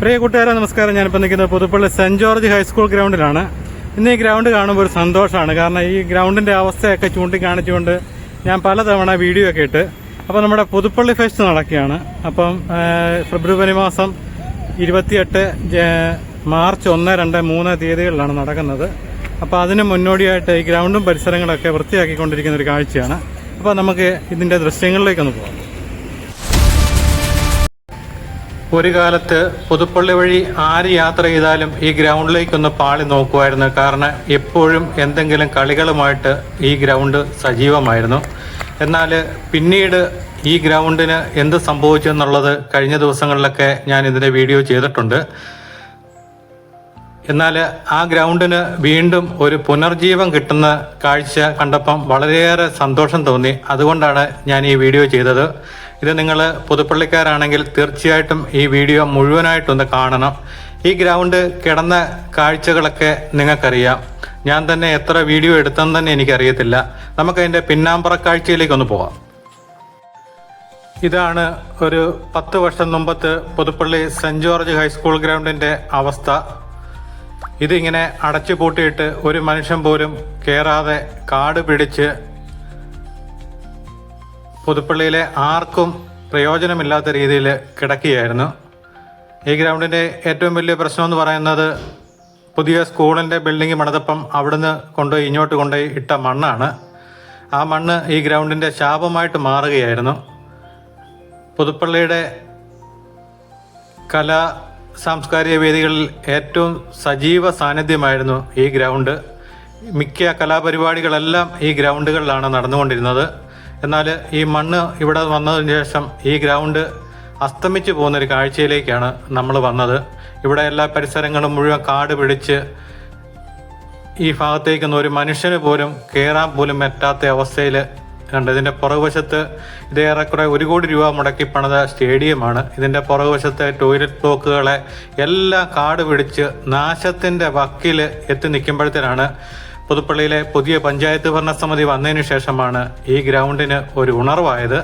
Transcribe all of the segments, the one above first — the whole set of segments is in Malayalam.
പ്രിയ കൂട്ടുകാരെ നമസ്കാരം. ഞാനിപ്പോൾ നിൽക്കുന്നത് പുതുപ്പള്ളി സെന്റ് ജോർജ് ഹൈസ്കൂൾ ഗ്രൗണ്ടിലാണ്. ഇന്ന് ഈ ഗ്രൗണ്ട് കാണുമ്പോൾ ഒരു സന്തോഷമാണ്. കാരണം ഈ ഗ്രൗണ്ടിന്റെ അവസ്ഥയൊക്കെ ചൂണ്ടിക്കാണിച്ചുകൊണ്ട് ഞാൻ പലതവണ വീഡിയോ ഒക്കെ ഇട്ട്. അപ്പോൾ നമ്മുടെ പുതുപ്പള്ളി ഫെസ്റ്റ് നടക്കുകയാണ്. അപ്പം ഫെബ്രുവരി മാസം 28, മാർച്ച് 1, 2, 3 തീയതികളിലാണ് നടക്കുന്നത്. അപ്പോൾ അതിന് മുന്നോടിയായിട്ട് ഈ ഗ്രൗണ്ടും പരിസരങ്ങളൊക്കെ വൃത്തിയാക്കിക്കൊണ്ടിരിക്കുന്ന ഒരു കാഴ്ചയാണ്. അപ്പോൾ നമുക്ക് ഇതിന്റെ ദൃശ്യങ്ങളിലേക്കൊന്ന് പോകാം. ഒരു കാലത്ത് പുതുപ്പള്ളി വഴി ആര് യാത്ര ചെയ്താലും ഈ ഗ്രൗണ്ടിലേക്കൊന്ന് പാളി നോക്കുമായിരുന്നു. കാരണം എപ്പോഴും എന്തെങ്കിലും കളികളുമായിട്ട് ഈ ഗ്രൗണ്ട് സജീവമായിരുന്നു. എന്നാൽ പിന്നീട് ഈ ഗ്രൗണ്ടിന് എന്ത് സംഭവിച്ചു എന്നുള്ളത് കഴിഞ്ഞ ദിവസങ്ങളിലൊക്കെ ഞാൻ ഇതിൻ്റെ വീഡിയോ ചെയ്തിട്ടുണ്ട്. എന്നാൽ ആ ഗ്രൗണ്ടിന് വീണ്ടും ഒരു പുനർജീവൻ കിട്ടുന്ന കാഴ്ച കണ്ടപ്പം വളരെയേറെ സന്തോഷം തോന്നി. അതുകൊണ്ടാണ് ഞാൻ ഈ വീഡിയോ ചെയ്തത്. ഇത് നിങ്ങൾ പുതുപ്പള്ളിക്കാരാണെങ്കിൽ തീർച്ചയായിട്ടും ഈ വീഡിയോ മുഴുവനായിട്ടൊന്ന് കാണണം. ഈ ഗ്രൗണ്ട് കിടന്ന കാഴ്ചകളൊക്കെ നിങ്ങൾക്കറിയാം. ഞാൻ തന്നെ എത്ര വീഡിയോ എടുത്തെന്ന് തന്നെ എനിക്കറിയത്തില്ല. നമുക്കതിൻ്റെ പിന്നാമ്പറ കാഴ്ചയിലേക്കൊന്ന് പോകാം. ഇതാണ് ഒരു 10 വർഷം മുമ്പത്ത് പുതുപ്പള്ളി സെന്റ് ജോർജ് ഹൈസ്കൂൾ ഗ്രൗണ്ടിൻ്റെ അവസ്ഥ. ഇതിങ്ങനെ അടച്ചു പൂട്ടിയിട്ട് ഒരു മനുഷ്യൻ പോലും കയറാതെ കാട് പിടിച്ച് പുതുപ്പള്ളിയിലെ ആർക്കും പ്രയോജനമില്ലാത്ത രീതിയിൽ കിടക്കുകയായിരുന്നു. ഈ ഗ്രൗണ്ടിൻ്റെ ഏറ്റവും വലിയ പ്രശ്നമെന്ന് പറയുന്നത് പുതിയ സ്കൂളിൻ്റെ ബിൽഡിംഗ് പണിതപ്പം അവിടുന്ന് ഇങ്ങോട്ട് കൊണ്ടുപോയി ഇട്ട മണ്ണാണ്. ആ മണ്ണ് ഈ ഗ്രൗണ്ടിൻ്റെ ശാപമായിട്ട് മാറുകയായിരുന്നു. പുതുപ്പള്ളിയുടെ സാംസ്കാരിക വേദികളിൽ ഏറ്റവും സജീവ സാന്നിധ്യമായിരുന്നു ഈ ഗ്രൗണ്ട്. മിക്ക കലാപരിപാടികളെല്ലാം ഈ ഗ്രൗണ്ടുകളിലാണ് നടന്നുകൊണ്ടിരുന്നത്. എന്നാൽ ഈ മണ്ണ് ഇവിടെ വന്നതിന് ശേഷം ഈ ഗ്രൗണ്ട് അസ്തമിച്ചു പോകുന്നൊരു കാഴ്ചയിലേക്കാണ് നമ്മൾ വന്നത്. ഇവിടെ എല്ലാ പരിസരങ്ങളും മുഴുവൻ കാട് പിടിച്ച് ഈ ഭാഗത്തേക്കൊന്നും ഒരു മനുഷ്യന് പോലും കയറാൻ പോലും പറ്റാത്ത അവസ്ഥയിൽ കണ്ട്. ഇതിൻ്റെ പുറകുവശത്ത് ഇത് ഏറെക്കുറെ 1 കോടി രൂപ മുടക്കി പണിത സ്റ്റേഡിയമാണ്. ഇതിൻ്റെ പുറകുവശത്തെ ടോയ്ലറ്റ് ബ്ലോക്കുകളെ എല്ലാം കാട് പിടിച്ച് നാശത്തിൻ്റെ വക്കിൽ എത്തി നിൽക്കുമ്പോഴത്തേനാണ് പുതുപ്പള്ളിയിലെ പുതിയ പഞ്ചായത്ത് ഭരണസമിതി വന്നതിന് ശേഷമാണ് ഈ ഗ്രൗണ്ടിന് ഒരു ഉണർവായത്.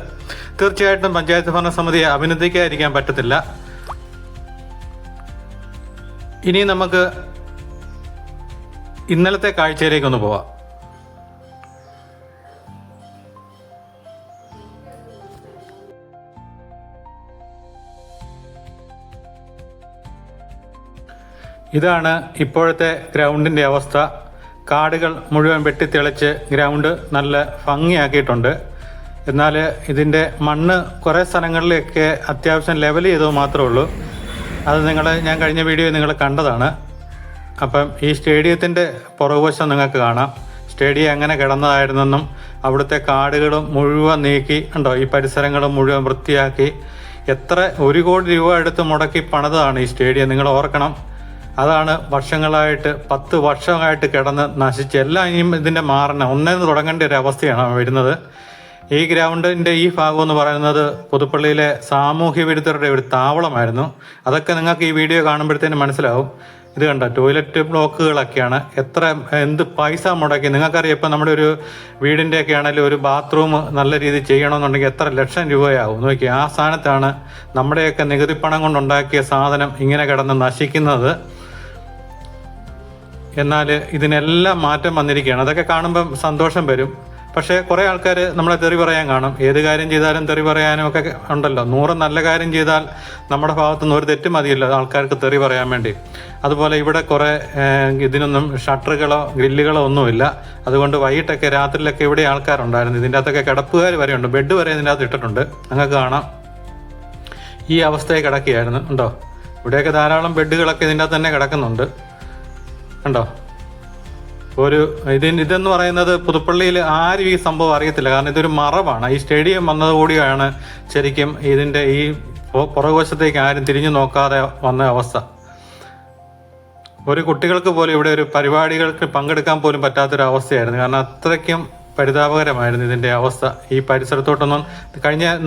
തീർച്ചയായിട്ടും പഞ്ചായത്ത് ഭരണസമിതിയെ അഭിനന്ദിക്കാതിരിക്കാൻ പറ്റത്തില്ല. ഇനി നമുക്ക് ഇന്നലത്തെ കാഴ്ചയിലേക്കൊന്ന് പോവാം. ഇതാണ് ഇപ്പോഴത്തെ ഗ്രൗണ്ടിൻ്റെ അവസ്ഥ. കാടുകൾ മുഴുവൻ വെട്ടിത്തെളിച്ച് ഗ്രൗണ്ട് നല്ല ഭംഗിയാക്കിയിട്ടുണ്ട്. എന്നാൽ ഇതിൻ്റെ മണ്ണ് കുറേ സ്ഥലങ്ങളിലൊക്കെ അത്യാവശ്യം ലെവൽ ചെയ്തത് മാത്രമേ ഉള്ളൂ. അത് ഞാൻ കഴിഞ്ഞ വീഡിയോ നിങ്ങൾ കണ്ടതാണ്. അപ്പം ഈ സ്റ്റേഡിയത്തിൻ്റെ പുറകുവശം നിങ്ങൾക്ക് കാണാം. സ്റ്റേഡിയം എങ്ങനെ കിടന്നതായിരുന്നെന്നും അവിടുത്തെ കാടുകളും മുഴുവൻ നീക്കി ഉണ്ടോ, ഈ പരിസരങ്ങളും മുഴുവൻ വൃത്തിയാക്കി എത്ര 1 കോടി രൂപ എടുത്ത് മുടക്കി പണിതാണ് ഈ സ്റ്റേഡിയം. നിങ്ങൾ ഓർക്കണം, അതാണ് വർഷങ്ങളായിട്ട് 10 വർഷമായിട്ട് കിടന്ന് നശിച്ച് എല്ലാം ഇനിയും ഇതിൻ്റെ ഒന്നേന്ന് തുടങ്ങേണ്ട ഒരു അവസ്ഥയാണ് വരുന്നത്. ഈ ഗ്രൗണ്ടിൻ്റെ ഈ ഭാഗം എന്ന് പറയുന്നത് പുതുപ്പള്ളിയിലെ സാമൂഹ്യ വിരുദ്ധരുടെ ഒരു താവളമായിരുന്നു. അതൊക്കെ നിങ്ങൾക്ക് ഈ വീഡിയോ കാണുമ്പോഴത്തേനും മനസ്സിലാവും. ഇത് കണ്ട ടോയ്ലറ്റ് ബ്ലോക്കുകളൊക്കെയാണ്. എന്ത് പൈസ മുടക്കി. നിങ്ങൾക്കറിയാം, ഇപ്പം നമ്മുടെ ഒരു വീടിൻ്റെയൊക്കെ ആണെങ്കിലും ഒരു ബാത്റൂം നല്ല രീതിയിൽ ചെയ്യണമെന്നുണ്ടെങ്കിൽ എത്ര ലക്ഷം രൂപയാവും നോക്കി. ആ സ്ഥാനത്താണ് നമ്മുടെയൊക്കെ നികുതി പണം കൊണ്ടുണ്ടാക്കിയ സാധനം ഇങ്ങനെ കിടന്ന് നശിക്കുന്നത്. എന്നാൽ ഇതിനെല്ലാം മാറ്റം വന്നിരിക്കുകയാണ്. അതൊക്കെ കാണുമ്പം സന്തോഷം വരും. പക്ഷേ കുറേ ആൾക്കാർ നമ്മളെ തെറി പറയാൻ കാണും. ഏത് കാര്യം ചെയ്താലും തെറി പറയാനും ഒക്കെ ഉണ്ടല്ലോ. 100 നല്ല കാര്യം ചെയ്താൽ നമ്മുടെ ഭാഗത്തുനിന്ന് ഒരു തെറ്റ് മതിയല്ലോ ആൾക്കാർക്ക് തെറി പറയാൻ വേണ്ടി. അതുപോലെ ഇവിടെ കുറേ ഇതിനൊന്നും ഷട്ടറുകളോ ഗ്രില്ലുകളോ ഒന്നുമില്ല. അതുകൊണ്ട് വൈകിട്ടൊക്കെ രാത്രിയിലൊക്കെ ഇവിടെ ആൾക്കാരുണ്ടായിരുന്നു. ഇതിൻ്റെ അകത്തൊക്കെ കിടപ്പുകാർ വരെ ഉണ്ട്. ബെഡ് വരെ ഇതിൻ്റെ അകത്ത് ഇട്ടിട്ടുണ്ട്. നിങ്ങൾക്ക് കാണാം ഈ അവസ്ഥയെ കിടക്കുകയായിരുന്നു. ഉണ്ടോ, ഇവിടെയൊക്കെ ധാരാളം ബെഡുകളൊക്കെ ഇതിൻ്റെ അകത്ത് തന്നെ കിടക്കുന്നുണ്ട്. കണ്ടോ, ഇതെന്ന് പറയുന്നത് പുതുപ്പള്ളിയിൽ ആരും ഈ സംഭവം അറിയത്തില്ല. കാരണം ഇതൊരു മറവാണ്. ഈ സ്റ്റേഡിയം വന്നതുകൂടിയാണ് ശരിക്കും ഇതിൻ്റെ ഈ പുറകുവശത്തേക്ക് ആരും തിരിഞ്ഞു നോക്കാതെ വന്ന അവസ്ഥ. ഒരു കുട്ടികൾക്ക് പോലും ഇവിടെ ഒരു പരിപാടികൾക്ക് പങ്കെടുക്കാൻ പോലും പറ്റാത്തൊരു അവസ്ഥയായിരുന്നു. കാരണം അത്രയ്ക്കും പരിതാപകരമായിരുന്നു ഇതിൻ്റെ അവസ്ഥ. ഈ പരിസരത്തോട്ടൊന്നും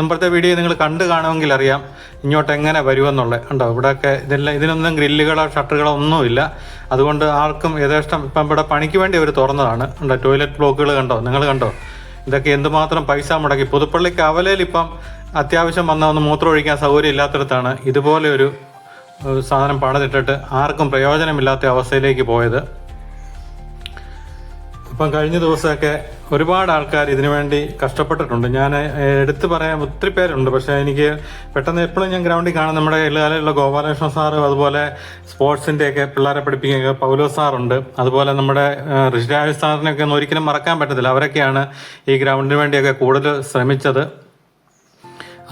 മുമ്പത്തെ വീഡിയോ നിങ്ങൾ കാണുമെങ്കിൽ അറിയാം ഇങ്ങോട്ട് എങ്ങനെ വരുമെന്നുള്ളത്. ഉണ്ടോ, ഇവിടെയൊക്കെ ഇതിനൊന്നും ഗ്രില്ലുകളോ ഷട്ടറുകളോ ഒന്നുമില്ല. അതുകൊണ്ട് ആർക്കും യഥേഷ്ടം ഇപ്പം ഇവിടെ പണിക്ക് വേണ്ടി അവർ തുറന്നതാണ്. ഉണ്ടോ, ടോയ്ലറ്റ് ബ്ലോക്കുകൾ നിങ്ങൾ കണ്ടോ. ഇതൊക്കെ എന്തുമാത്രം പൈസ മുടക്കി. പുതുപ്പള്ളിക്ക് അവലയിൽ ഇപ്പം അത്യാവശ്യം വന്ന ഒന്ന് മൂത്രം ഒഴിക്കാൻ സൗകര്യം ഇല്ലാത്തടത്താണ് ഇതുപോലെ ഒരു സാധനം പണിതിട്ടിട്ട് ആർക്കും പ്രയോജനമില്ലാത്ത അവസ്ഥയിലേക്ക് പോയത്. അപ്പം കഴിഞ്ഞ ദിവസമൊക്കെ ഒരുപാട് ആൾക്കാർ ഇതിനു വേണ്ടി കഷ്ടപ്പെട്ടിട്ടുണ്ട്. ഞാൻ എടുത്തു പറയാൻ ഒത്തിരി പേരുണ്ട്, പക്ഷേ എനിക്ക് പെട്ടെന്ന് എപ്പോഴും ഞാൻ ഗ്രൗണ്ടിൽ കാണും നമ്മുടെ എള്ളുകാലുള്ള ഗോപാലകൃഷ്ണ സാറ്, അതുപോലെ സ്പോർട്സിൻ്റെയൊക്കെ പിള്ളേരെ പഠിപ്പിക്കുകയൊക്കെ പൗലോസ് സാറുണ്ട്, അതുപോലെ നമ്മുടെ ഋഷിരാജ് സാറിനെയൊക്കെ ഒന്നും ഒരിക്കലും മറക്കാൻ പറ്റത്തില്ല. അവരൊക്കെയാണ് ഈ ഗ്രൗണ്ടിന് വേണ്ടിയൊക്കെ കൂടുതൽ ശ്രമിച്ചത്.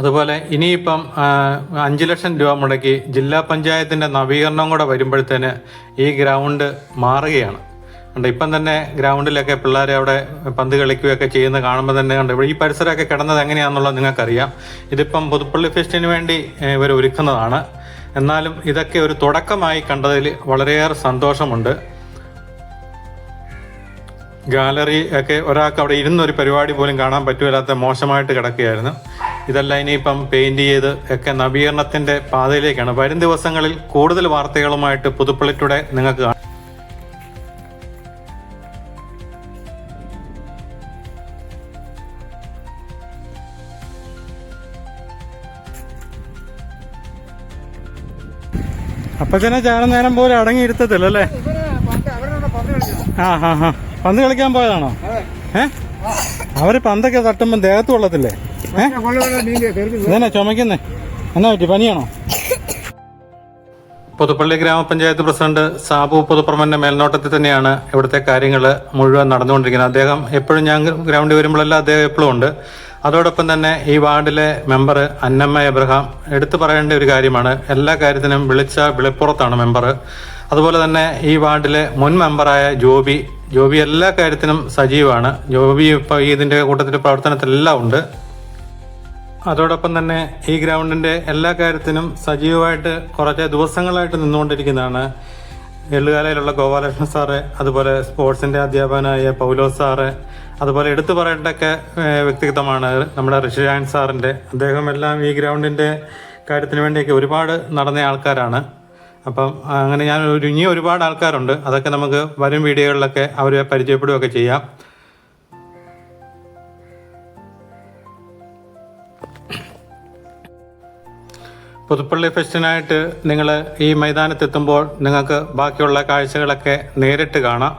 അതുപോലെ ഇനിയിപ്പം 5 ലക്ഷം രൂപ മുടക്കി ജില്ലാ പഞ്ചായത്തിൻ്റെ നവീകരണം കൂടെ വരുമ്പോഴത്തേന് ഈ ഗ്രൗണ്ട് മാറുകയാണ്. ഉണ്ട് ഇപ്പം തന്നെ ഗ്രൗണ്ടിലൊക്കെ പിള്ളേരെ അവിടെ പന്ത് കളിക്കുകയൊക്കെ ചെയ്യുന്ന കാണുമ്പോൾ തന്നെ ഉണ്ട് ഈ പരിസരമൊക്കെ കിടന്നത് എങ്ങനെയാണെന്നുള്ളത് നിങ്ങൾക്കറിയാം. ഇതിപ്പം പുതുപ്പള്ളി ഫെസ്റ്റിന് വേണ്ടി ഇവർ ഒരുക്കുന്നതാണ്. എന്നാലും ഇതൊക്കെ ഒരു തുടക്കമായി കണ്ടതിൽ വളരെയേറെ സന്തോഷമുണ്ട്. ഗാലറി ഒക്കെ ഒരാൾക്ക് അവിടെ ഇരുന്നൊരു പരിപാടി പോലും കാണാൻ പറ്റുമില്ലാത്ത മോശമായിട്ട് കിടക്കുകയായിരുന്നു. ഇതെല്ലാം ഇനിയിപ്പം പെയിന്റ് ചെയ്ത് ഒക്കെ നവീകരണത്തിന്റെ പാതയിലേക്കാണ്. വരും ദിവസങ്ങളിൽ കൂടുതൽ വാർത്തകളുമായിട്ട് പുതുപ്പള്ളി ടുഡേ നിങ്ങൾക്ക് കാണാം. അപ്പച്ചനെ ചാടുന്ന നേരം പോലെ അടങ്ങിയിരുത്തത്തില്ലല്ലേ? പന്ത് കളിക്കാൻ പോയതാണോ? അവര് പന്തൊക്കെ തട്ടുമ്പോ ദേഹത്ത് കൊള്ളത്തില്ലേ? ഇതന്നെ ചുമക്കുന്നേ? എന്നാ പറ്റി, പനിയാണോ? പുതുപ്പള്ളി ഗ്രാമപഞ്ചായത്ത് പ്രസിഡന്റ് സാബു പുതുപ്പറമ്പന്റെ മേൽനോട്ടത്തിൽ തന്നെയാണ് ഇവിടുത്തെ കാര്യങ്ങൾ മുഴുവൻ നടന്നുകൊണ്ടിരിക്കുന്നത്. അദ്ദേഹം എപ്പോഴും ഞാൻ ഗ്രൗണ്ടിൽ വരുമ്പോഴെല്ലാം അദ്ദേഹം എപ്പോഴും ഉണ്ട്. അതോടൊപ്പം തന്നെ ഈ വാർഡിലെ മെമ്പർ അന്നമ്മ എബ്രഹാം എടുത്തു പറയേണ്ട ഒരു കാര്യമാണ്, എല്ലാ കാര്യത്തിനും വിളിച്ച വിളിപ്പുറത്താണ് മെമ്പർ. അതുപോലെ തന്നെ ഈ വാർഡിലെ മുൻ മെമ്പറായ ജോബി എല്ലാ കാര്യത്തിനും സജീവമാണ്. ജോബി ഇപ്പോൾ ഇതിൻ്റെ കൂട്ടത്തിൽ പ്രവർത്തനത്തിലെല്ലാം ഉണ്ട്. അതോടൊപ്പം തന്നെ ഈ ഗ്രൗണ്ടിൻ്റെ എല്ലാ കാര്യത്തിനും സജീവമായിട്ട് കുറച്ച് ദിവസങ്ങളായിട്ട് നിന്നുകൊണ്ടിരിക്കുന്നതാണ് എള്ളുകാലയിലുള്ള ഗോപാലകൃഷ്ണൻ സാറ്, അതുപോലെ സ്പോർട്സിൻ്റെ അധ്യാപകനായ പൗലോസ് സാറ്, അതുപോലെ എടുത്തു പറയേണ്ടൊക്കെ വ്യക്തിത്വമാണ് നമ്മുടെ ഋഷിരാജ് സാറിൻ്റെ. അദ്ദേഹം എല്ലാം ഈ ഗ്രൗണ്ടിൻ്റെ കാര്യത്തിന് വേണ്ടിയൊക്കെ ഒരുപാട് നടന്ന ആൾക്കാരാണ്. അപ്പം അങ്ങനെ ഇനി ഒരുപാട് ആൾക്കാരുണ്ട്. അതൊക്കെ നമുക്ക് വരും വീഡിയോകളിലൊക്കെ അവരെ പരിചയപ്പെടുകയൊക്കെ ചെയ്യാം. പുതുപ്പള്ളി ഫെസ്റ്റിനായിട്ട് നിങ്ങൾ ഈ മൈതാനത്തെത്തുമ്പോൾ നിങ്ങൾക്ക് ബാക്കിയുള്ള കാഴ്ചകളൊക്കെ നേരിട്ട് കാണാം.